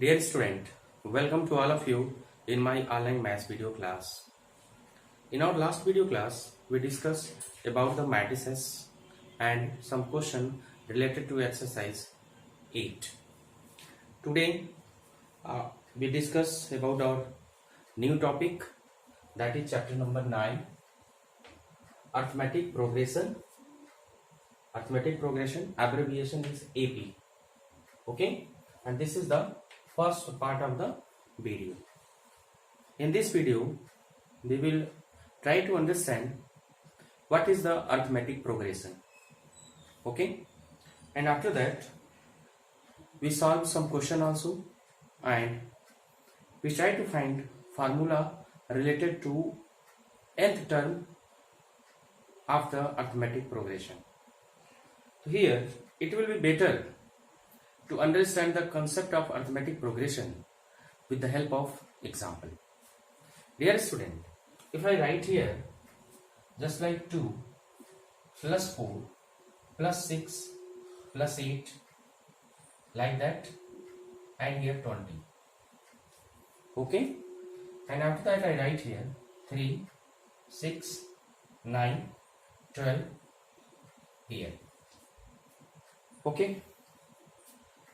Dear student, welcome to all of you in my online maths video class. In our last video class, we discussed about the matrices and some question related to exercise 8. Today, we discuss about our new topic, that is chapter number 9, arithmetic progression. Arithmetic progression abbreviation is AP. Okay, and this is the first part of the video. In this video, we will try to understand what is the arithmetic progression. Okay, and after that, we solve some question also, and we try to find formula related to nth term of the arithmetic progression. So here, it will be better to understand the concept of arithmetic progression with the help of example. Dear student, if I write here just like 2 plus 4 plus 6 plus 8 like that, and here 20. Okay, and after that I write here 3, 6, 9, 12 here. Okay,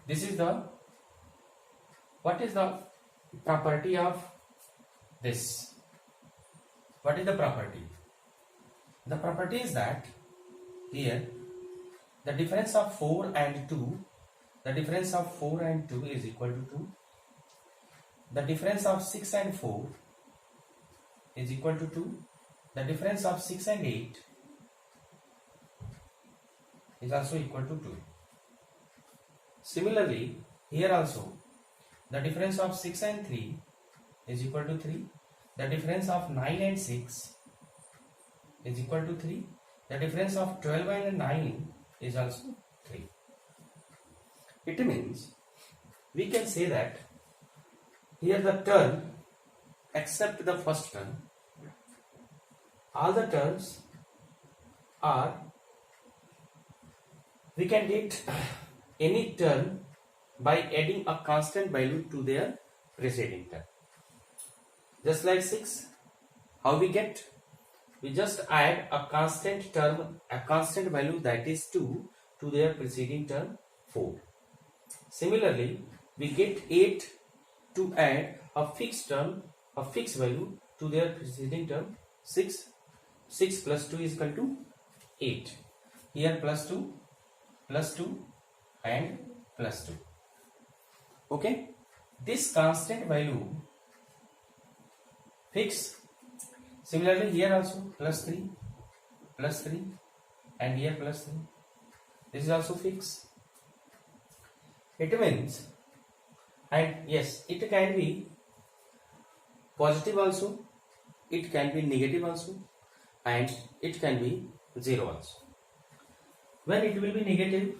this is the, what is the property of this? What is the property? The property is that here the difference of 4 and 2, the difference of 4 and 2 is equal to 2. The difference of 6 and 4 is equal to 2. The difference of 6 and 8 is also equal to 2. Similarly, here also the difference of 6 and 3 is equal to 3. The difference of 9 and 6 is equal to 3. The difference of 12 and 9 is also 3. It means we can say that here the term, except the first term, all the terms are, we can get any term by adding a constant value to their preceding term. Just like 6, how we get? We just add a constant term, a constant value, that is 2, to their preceding term 4. Similarly, we get 8 to add a fixed term, a fixed value to their preceding term 6. 6 plus 2 is equal to 8. Here plus 2 and plus 2. Okay, this constant value fixed. Similarly, here also plus 3 and here plus 3. This is also fixed. It means, and yes, it can be positive also, it can be negative also, and it can be 0 also. When it will be negative,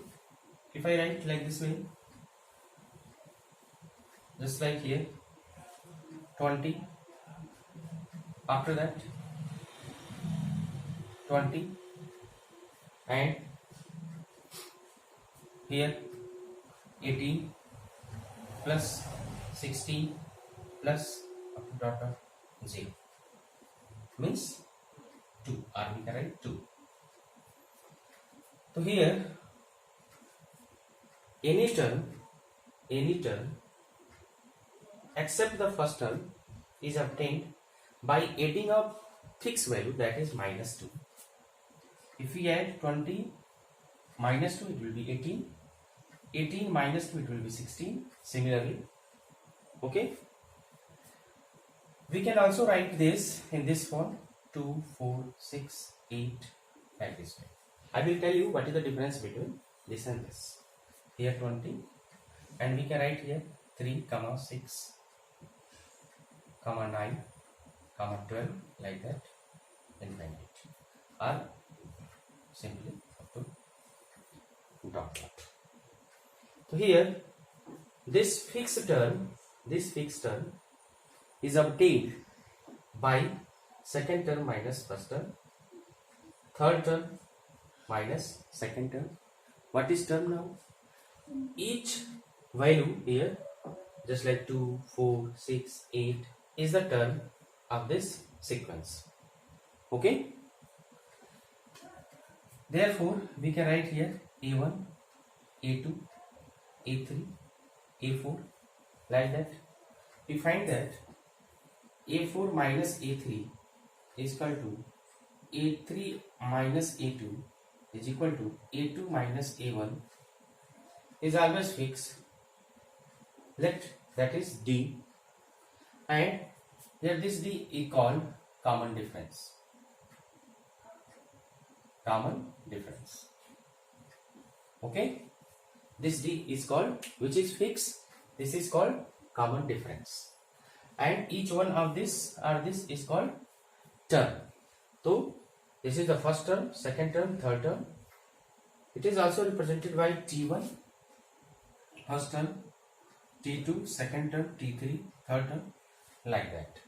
if I write like this way, just like here 20, after that 20, and here 18 plus 16 plus dot 0 means 2. Are we correct? 2. So here any term except the first term is obtained by adding a fixed value, that is minus 2. If we add 20 minus 2, it will be 18. 18 minus 2, it will be 16. Similarly, okay, we can also write this in this form, 2, 4, 6, 8 like this way. I will tell you what is the difference between this and this. Here 20, and we can write here 3, 6, 9, 12 like that, infinity, or simply up to dot. So here this fixed term is obtained by second term minus first term, third term minus second term. What is term now? Each value here just like 2, 4, 6, 8 is the term of this sequence. Okay. Therefore, we can write here A1, A2, A3, A4 like that. We find that A4 minus A3 is equal to A3 minus A2 is equal to A2 minus A1 is always fixed. Let that is D, and here this D is called common difference. Common difference. Okay, this D is called, which is fixed. This is called common difference, and each one of this or this is called term. So this is the first term, second term, third term. It is also represented by T1, first term, T2, second term, T3, third term, like that.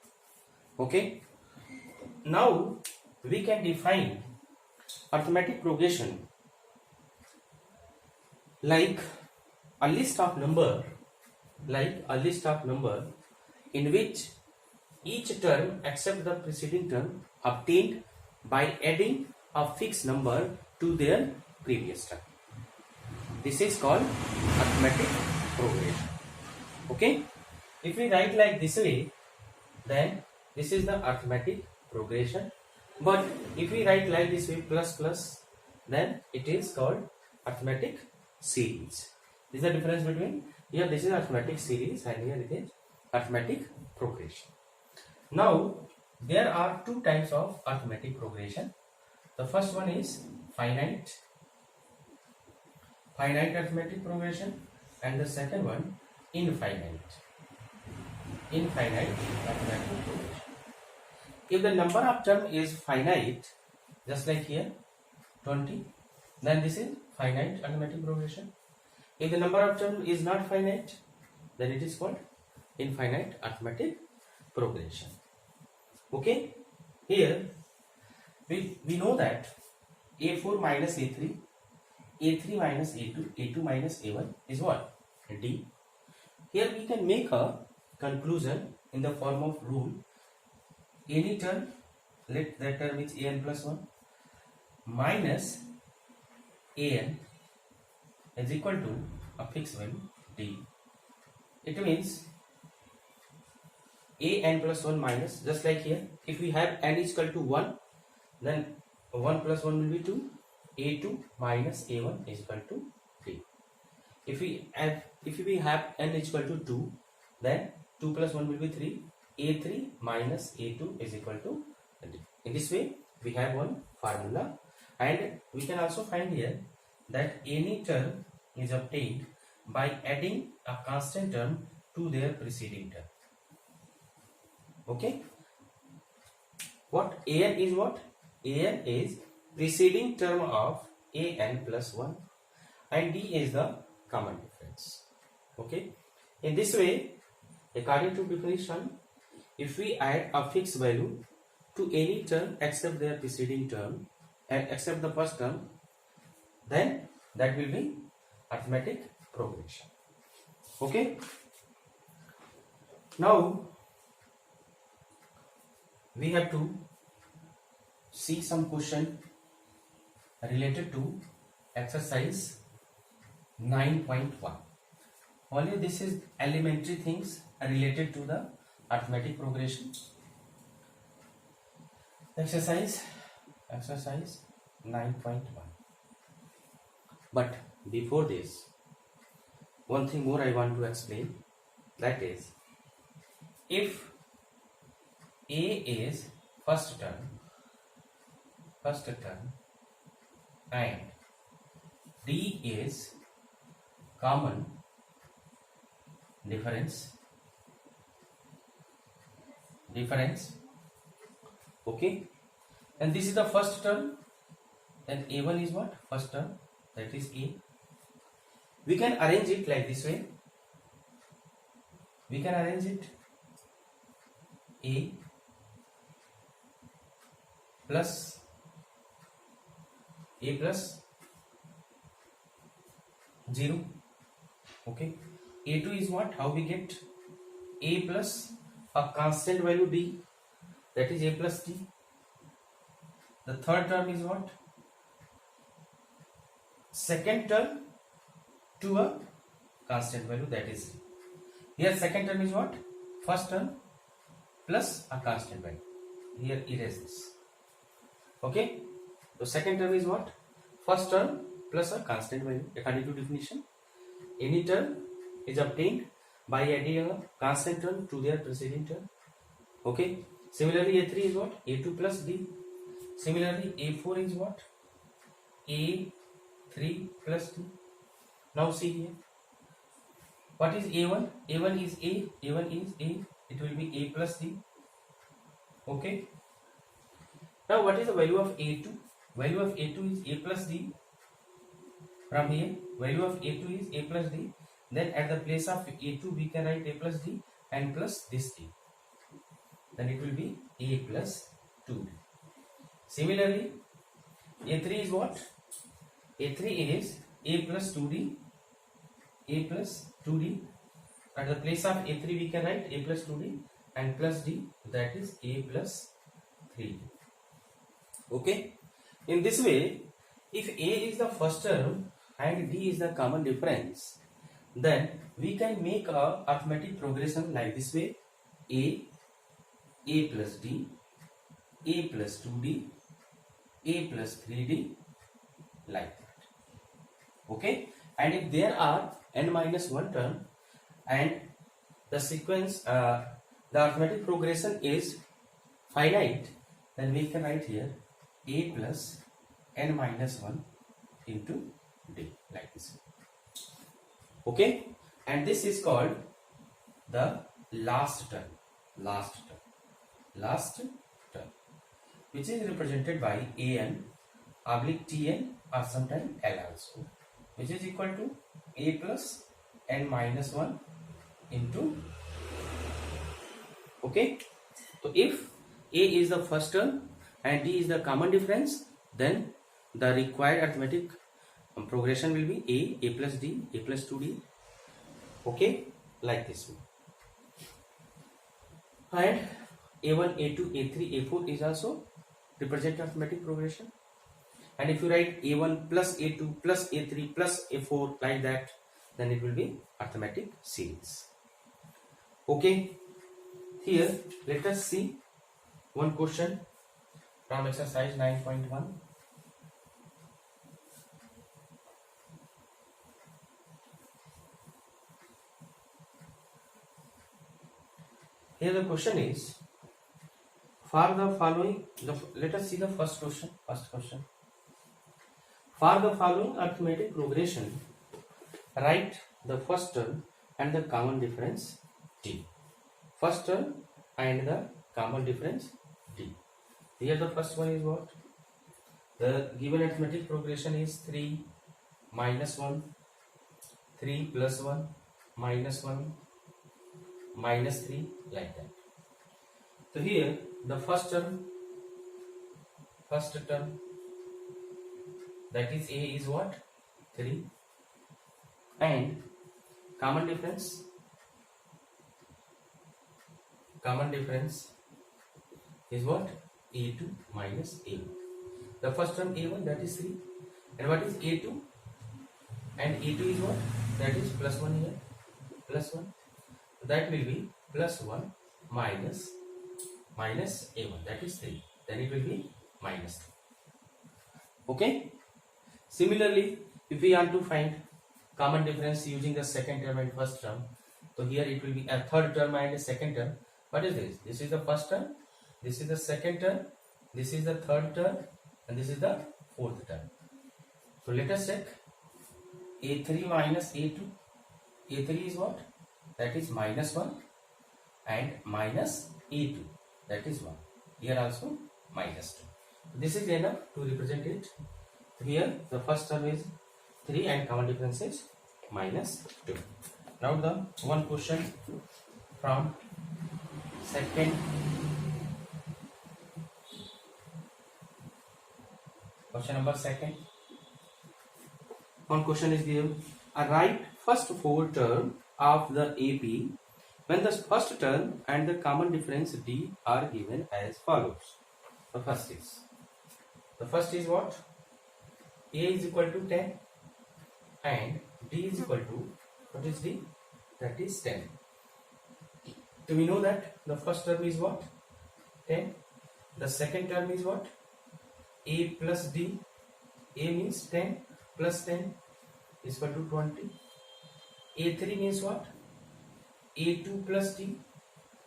Okay. Now we can define arithmetic progression like a list of number, in which each term except the preceding term obtained by adding a fixed number to their previous term. This is called arithmetic progression. Okay, if we write like this way, then this is the arithmetic progression. But if we write like this way, plus plus, then it is called arithmetic series. This is the difference between here this is arithmetic series and here it is arithmetic progression. Now there are two types of arithmetic progression. The first one is finite arithmetic progression, and the second one infinite arithmetic progression. If the number of term is finite, just like here 20, then this is finite arithmetic progression. If the number of term is not finite, then it is called infinite arithmetic progression. Okay, here we know that A4 minus A3, A3 minus A2, A2 minus A1 is what? D. Here we can make a conclusion in the form of rule. Any term, let that term is an plus 1 minus an is equal to a fixed value D. It means an plus 1 minus, just like here, if we have n is equal to 1, then 1 plus 1 will be 2. A2 minus A1 is equal to 3. If we have n is equal to 2, then 2 plus 1 will be 3. A3 minus A2 is equal to D. In this way, we have one formula, and we can also find here that any term is obtained by adding a constant term to their preceding term. Okay. What an is what? An is preceding term of an plus 1, and D is the common difference. Okay. In this way, according to definition, if we add a fixed value to any term except their preceding term and except the first term, then that will be arithmetic progression. Okay. Now we have to see some question related to exercise 9.1. Only this is elementary things related to the arithmetic progression. Exercise 9.1. But before this, one thing more I want to explain, that is, if A is first term and D is common difference, okay, and this is the first term, then A1 is what? First term, that is A. We can arrange it like this way. We can arrange it A plus 0, okay, A2 is what? How we get? A plus a constant value D, that is A plus D. The third term is what? Second term to a constant value, that is C. Here second term is what? First term plus a constant value. Here erase this. Okay. So second term is what? First term plus a constant value. According to definition, any term is obtained by adding a constant term to their preceding term. Okay. Similarly, A3 is what? A2 plus D. Similarly, A4 is what? A3 plus D. Now see here. What is A1? A1 is A. A1 is A. It will be A plus D. Okay. Now what is the value of A2? Value of A2 is A plus D. From here, value of A2 is A plus D. Then at the place of A2 we can write A plus D and plus this D. Then it will be A plus 2D. Similarly, A3 is what? A3 is A plus 2D. A plus 2D. At the place of A3 we can write A plus 2D and plus D, that is A plus 3D. Okay. In this way, if A is the first term and D is the common difference, then we can make a arithmetic progression like this way: A plus D, A plus 2D, A plus 3D, like that. Okay. And if there are n minus 1 term and the sequence, the arithmetic progression is finite, then we can write here A plus n minus 1 into D, like this. Okay. And this is called the last term, which is represented by an oblique Tn or sometimes L also, which is equal to A plus n minus 1 into. Okay. So if A is the first term and D is the common difference, then the required arithmetic progression will be A plus D, A plus 2D. Okay, like this way. And A1, A2, A3, A4 is also represent arithmetic progression. And if you write A1 plus A2 plus A3 plus A4 like that, then it will be arithmetic series. Okay, here let us see one question from exercise 9.1. Here the question is, for the following, let us see the first question. For the following arithmetic progression, write the first term and the common difference D. First term and the common difference D. Here the first one is what? The given arithmetic progression is 3 minus 1, 3 plus 1, minus 1, minus 3, like that. So here the first term, that is A is what? 3, and common difference is what? A2 minus A1. The first term A1, that is 3, and what is A2? And A2 is what? That is plus 1 here, plus 1. That will be plus 1 minus A1, that is 3. Then it will be minus 2. Okay. Similarly, if we want to find common difference using the second term and first term, so here it will be a third term and a second term. What is this? This is the first term, this is the second term, this is the third term, and this is the fourth term. So let us check. A3 minus A2. A3 is what? That is minus 1, and minus A2, that is 1. Here also minus 2. This is enough to represent it. Here the first term is 3 and common difference is minus 2. Now the one question from second question number second. One question is given: write first 4 term of the AP when the first term and the common difference D are given as follows. The first is what? A is equal to 10 and D is equal to, what is D? That is 10. Do we know that the first term is what? 10. The second term is what? A plus D. A means 10 plus 10 is equal to 20. A3 means what? A2 plus D.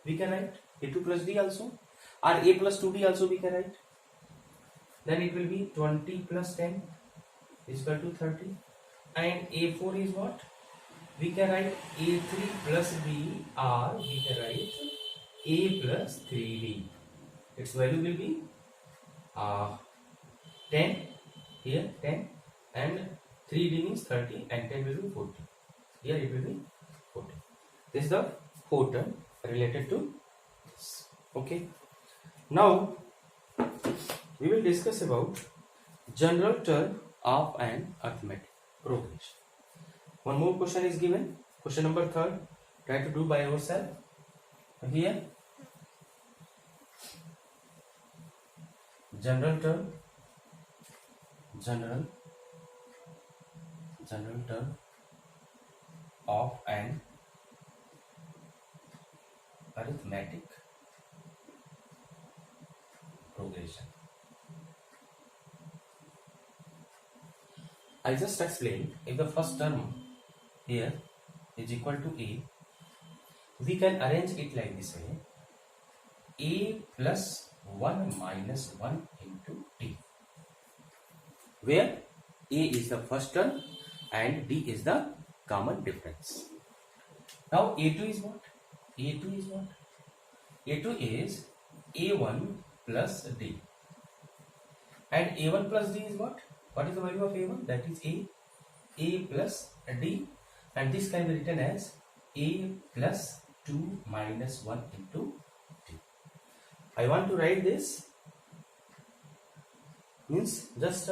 We can write A2 plus D also, or A plus 2D also we can write. Then it will be 20 plus 10 is equal to 30. And A4 is what? We can write A3 plus B, or we can write A plus 3D. Its value will be 10, here 10, and 3D means 30, and 10 will be 40. Here it will be 40. This is the fourth term related to this. Okay. Now we will discuss about general term of an arithmetic progression. One more question is given. Question number 3. Try to do by yourself. Here, general term of an arithmetic progression. I just explained, if the first term here is equal to A, we can arrange it like this way: A plus 1 minus 1 into D, where A is the first term and D is the common difference. Now A2 is what? A2 is what? A2 is A1 plus D, and A1 plus D is what? What is the value of A1? That is A plus D, and this can be written as A plus 2 minus 1 into D. I want to write this, means just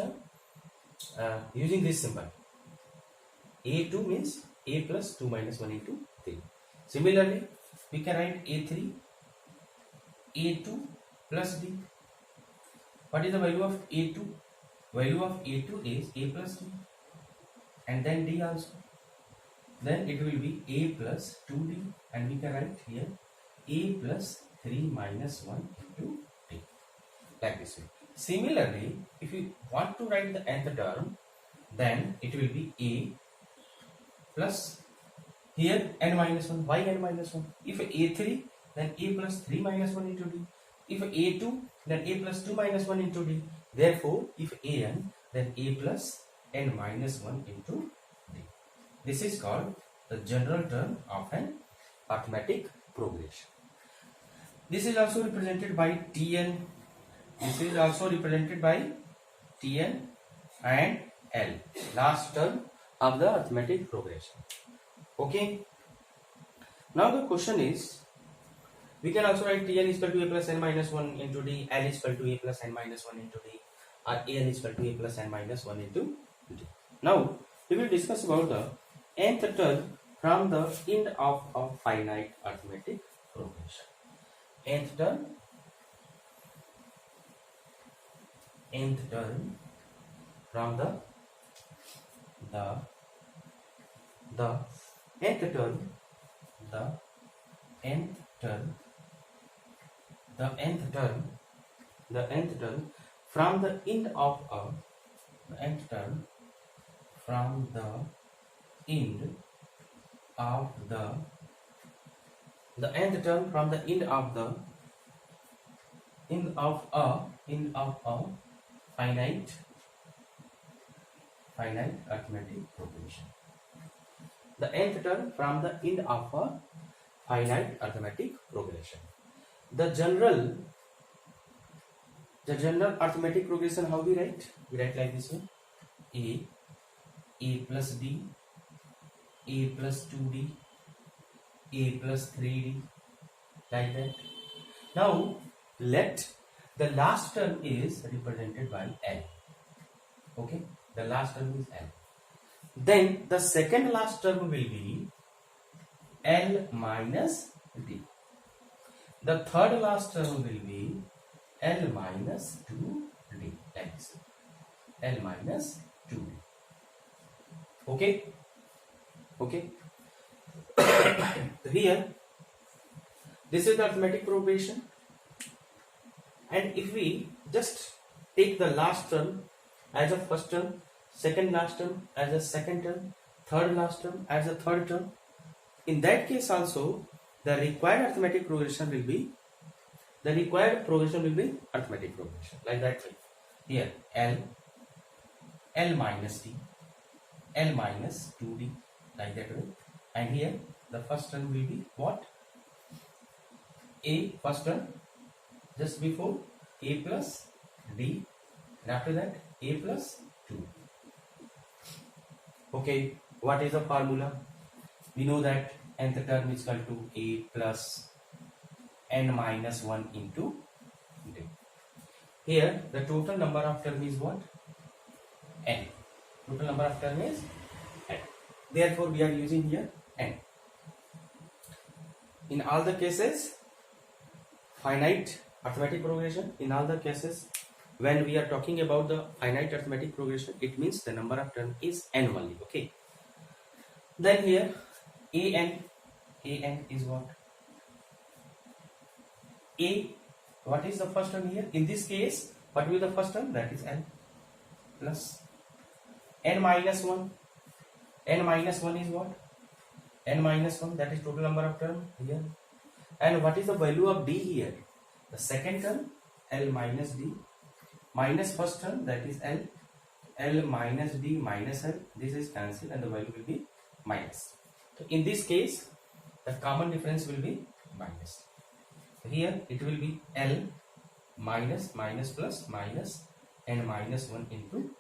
using this symbol. A2 means A plus 2 minus 1 into 3. Similarly, we can write A3, A2 plus D. What is the value of A2? Value of A2 is A plus D, and then D also. Then it will be A plus 2D, and we can write here A plus 3 minus 1 into D, like this way. Similarly, if you want to write the nth term, then it will be A plus here n minus 1. Why n minus 1? If A3, then A plus 3 minus 1 into D. If A2, then A plus 2 minus 1 into D. Therefore, if An, then A plus n minus 1 into D. This is called the general term of an arithmetic progression. This is also represented by Tn. This is also represented by Tn and L, last term of the arithmetic progression. Okay. Now the question is, we can also write Tn is equal to A plus n minus 1 into D, L is equal to A plus n minus 1 into D, or Al is equal to A plus n minus 1 into D. Now we will discuss about the nth term from the end of a finite arithmetic progression. Nth term from the nth term from the end of a finite arithmetic progression. The nth term from the end of a finite arithmetic progression. The general arithmetic progression, how we write? We write like this one: A plus D, A plus 2D, A plus 3D, like that. Now let the last term is represented by L. Okay, the last term is L. Then the second last term will be L minus D. The third last term will be L minus 2D. Like this. L minus 2D. Okay? Okay? Here, this is the arithmetic progression. And if we just take the last term as a first term, second last term as a second term, third last term as a third term, in that case also the required arithmetic progression will be arithmetic progression, like that way. Here L minus D, L minus 2D, like that way. And here the first term will be what? A first term, just before A plus D, and after that A plus 2. Okay, what is the formula? We know that nth term is equal to A plus n minus 1 into D. Here the total number of term is what? N. Total number of term is n. Therefore we are using here n. In all the cases, finite arithmetic progression, in all the cases when we are talking about the finite arithmetic progression, it means the number of term is n only. Okay. Then here an is what? What is the first term here? In this case, what will be the first term? That is n plus n minus 1. N minus 1 is what? N minus 1, that is total number of term here. And what is the value of D here? The second term, L minus D, minus first term, that is L. L minus D minus L, this is cancelled and the value will be minus. So in this case, the common difference will be minus. Here it will be L minus plus minus n minus 1 into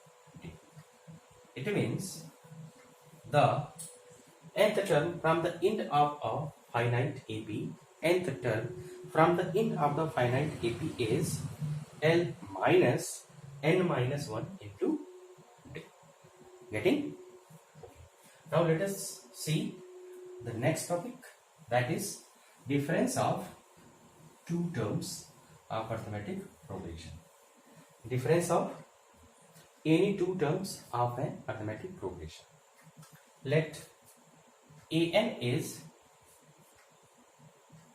D. It means the nth term from the end of a finite AP, nth term from the end of the finite AP is L minus n minus 1 into D. Getting? Now let us see the next topic, that is difference of two terms of arithmetic progression. Difference of any two terms of an arithmetic progression. Let an is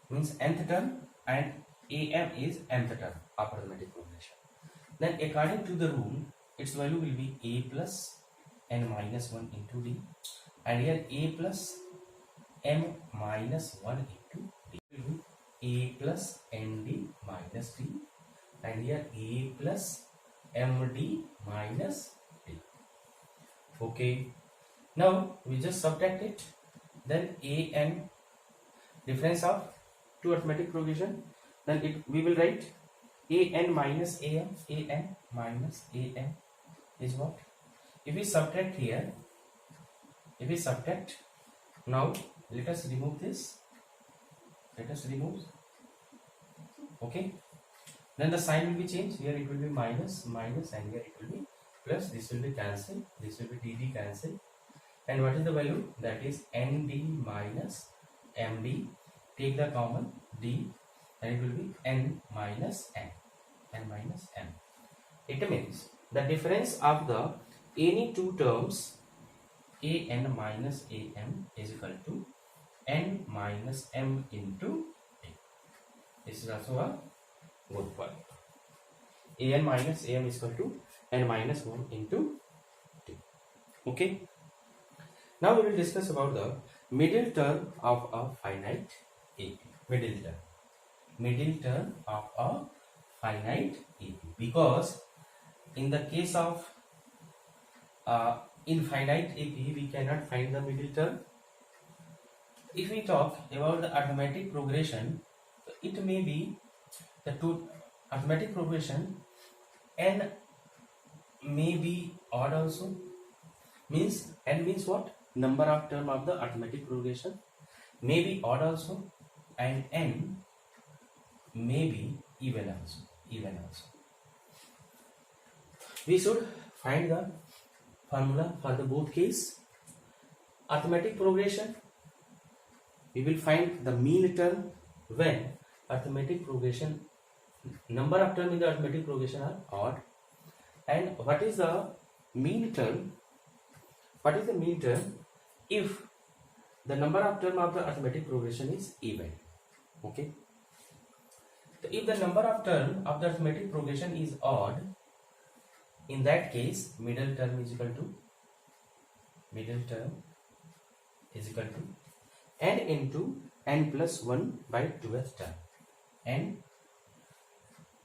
means nth term and am is nth term of arithmetic progression. Then according to the rule, its value will be a plus n minus 1 into D, and here a plus m minus 1 into D will be a plus nd minus D, and here a plus md minus D. Okay, now we just subtract it. Then an, difference of two arithmetic progression, then we will write an minus am, an minus am is what? If we subtract here, now let us remove this, okay, then the sign will be changed. Here it will be minus, and here it will be plus. This will be cancelled, this will be dd cancelled, and what is the value? That is nd minus md, take the common d, and it will be n minus m. It means the difference of the any two terms an minus am is equal to n minus m into d. This is also a good point. An minus am is equal to n minus 1 into d. Okay. Now we will discuss about the middle term of a finite AP. Middle term of a finite AP, because in the case of infinite AP we cannot find the middle term. If we talk about the arithmetic progression, it may be the two arithmetic progression n may be odd also. Means n means what? Number of term of the arithmetic progression may be odd also, and n may be even also. We should find the formula for the both case. Arithmetic progression, we will find the mean term when arithmetic progression, number of term in the arithmetic progression are odd. And what is the mean term? What is the mean term if the number of term of the arithmetic progression is even? Okay. So if the number of term of the arithmetic progression is odd, in that case middle term is equal to n into n plus 1 by 2th term,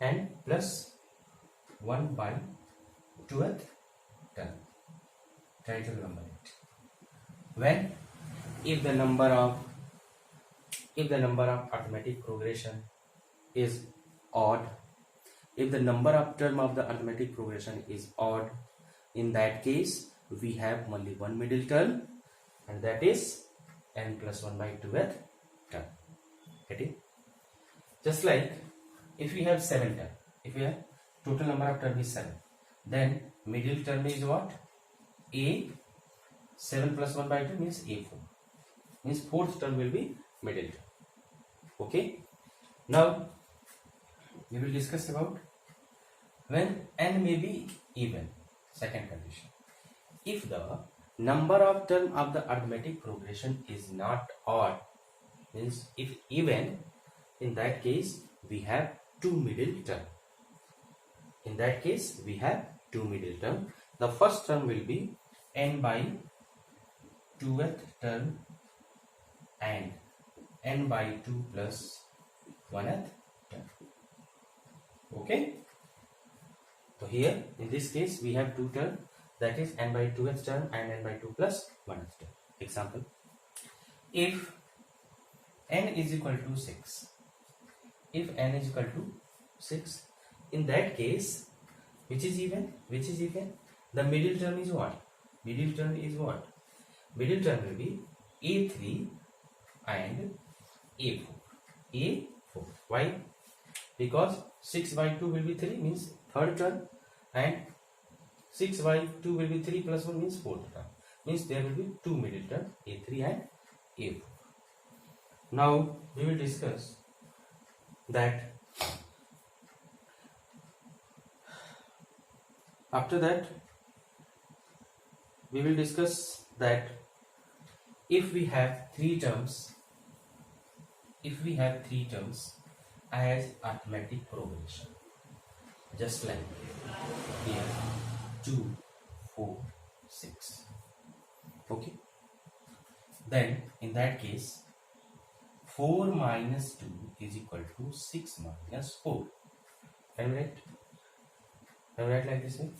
n plus 1 by 2th term. Try to remember it. When if the number of arithmetic progression is odd, if the number of term of the arithmetic progression is odd, in that case we have only one middle term, and that is n plus 1 by 2th term. Okay. Just like if we have 7 term, if we have total number of term is 7, then middle term is what? A. 7 plus 1 by 2 means A4. Means fourth term will be middle term. Okay. Now we will discuss about when n may be even. Second condition. If the number of term of the arithmetic progression is not odd, means if even, in that case we have two middle term. In that case we have two middle term. The first term will be n by 2th term and n by 2 plus 1th term. Okay. So here in this case we have two term, that is n by 2th term and n by 2 plus 1th term. Example, if n is equal to 6, in that case, which is even, the middle term is what? Middle term will be A3 and A4. Why? Because 6 by 2 will be 3, means third term, and 6 by 2 will be 3 plus 1 means fourth term. Means there will be two middle term, A3 and A4. Now we will discuss that. After that we will discuss that if we have three terms as arithmetic progression, just like here 2, 4, 6. Okay. Then in that case 4 minus 2 is equal to 6 minus 4. Can we write like this way?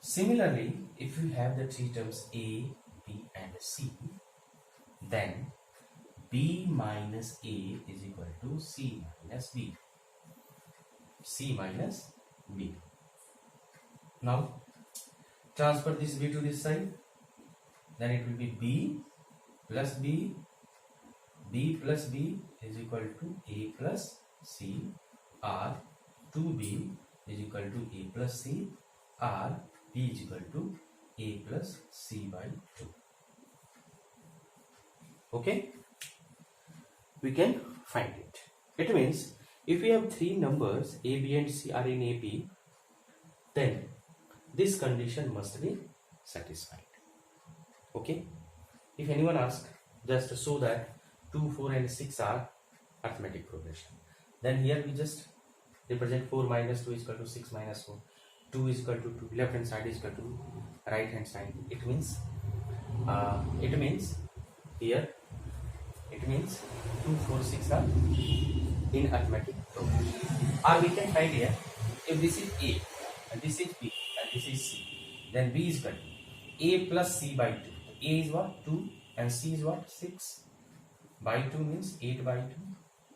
Similarly, if we have the three terms A, B and C, then B minus A is equal to C minus B. Now transfer this B to this side, then it will be B plus B, B plus B is equal to A plus C, or 2B is equal to A plus C, or B is equal to A plus C by 2. Okay, we can find it. It means if we have three numbers A, B and C are in AP, then this condition must be satisfied. Okay, if anyone asks, just show that 2, 4 and 6 are arithmetic progression, then here we just represent 4 minus 2 is equal to 6 minus 4, 2 is equal to 2, left hand side is equal to right hand side. It means here 2, 4, 6 are in arithmetic progression. Or we can find here, if this is A and this is B and this is C, then B is equal to A plus C by 2. A is what? 2 and C is what? 6 by 2 means 8 by 2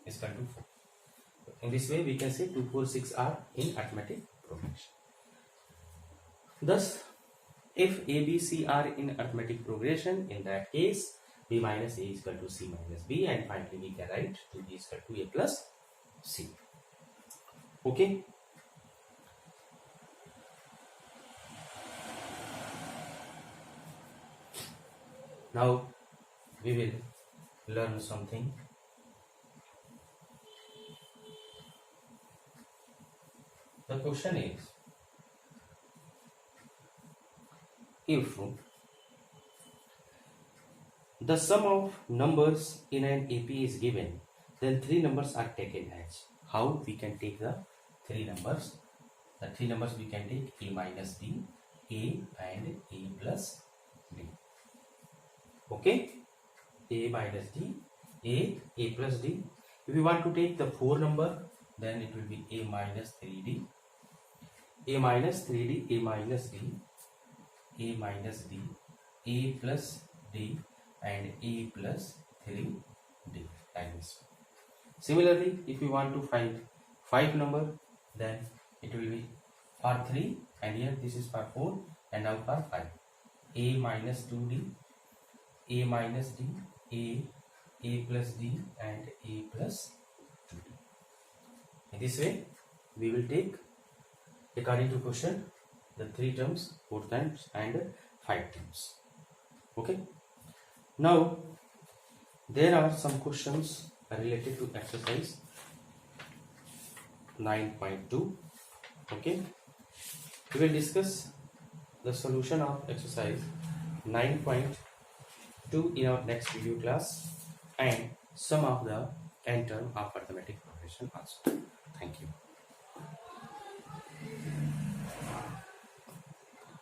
is equal to 4. In this way we can say 2, 4, 6 are in arithmetic progression. Thus, if A, B, C are in arithmetic progression, in that case B minus A is equal to C minus B, and finally we can write 2B is equal to A plus C. Okay. Now we will learn something. The question is, if the sum of numbers in an AP is given, then three numbers are taken as. How we can take the three numbers? The three numbers we can take A minus B, A and A plus D. Okay? A minus D, A plus D. If you want to take the 4 number, then it will be A minus 3D, A minus 3D, A minus D, A minus D, A plus D and A plus 3D like this. Similarly, if you want to find 5 number, then it will be for 3 and here this is for 4 and now for 5. A minus 2D, A minus D, A plus D and A plus 2D. In this way, we will take, according to question, the 3 terms, 4 times and 5 times. Okay. Now, there are some questions related to exercise 9.2. Okay. We will discuss the solution of exercise 9.2 in our next video class and some of the end term of arithmetic progression also. Thank you.